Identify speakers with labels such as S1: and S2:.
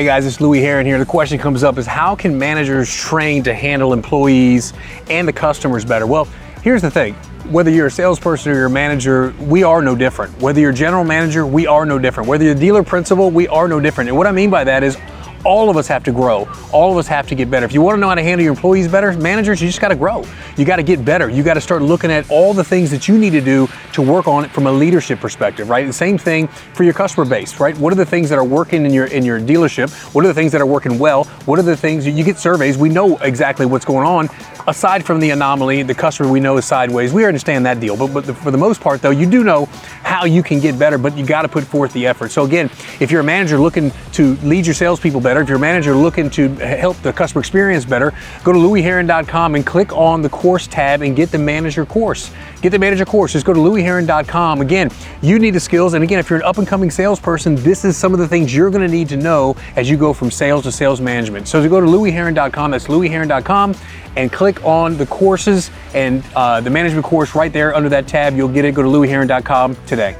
S1: Hey guys, it's Louie Herron here. The question comes up is how can managers train to handle employees and the customers better? Well, here's the thing. Whether you're a salesperson or you're a manager, we are no different. Whether you're a general manager, we are no different. Whether you're a dealer principal, we are no different. And what I mean by that is all of us have to grow. All of us have to get better. If you want to know how to handle your employees better, managers, you just got to grow. You got to get better. You got to start looking at all the things that you need to do to work on it from a leadership perspective, right? The same thing for your customer base, right? What are the things that are working in your dealership? What are the things that are working well? What are the things you get surveys? We know exactly what's going on. Aside from the anomaly, the customer we know is sideways. We understand that deal. But for the most part, though, you do know how you can get better, but you got to put forth the effort. So again, if you're a manager looking to lead your salespeople better, if you're a manager looking to help the customer experience better, go to louieherron.com and click on the course tab and get the manager course. Get the manager course. Just go to louieherron.com. Again, you need the skills. And again, if you're an up-and-coming salesperson, this is some of the things you're going to need to know as you go from sales to sales management. So to go to louieherron.com, that's louieherron.com, and click on the courses and the management course right there under that tab. You'll get it. Go to louieherron.com today.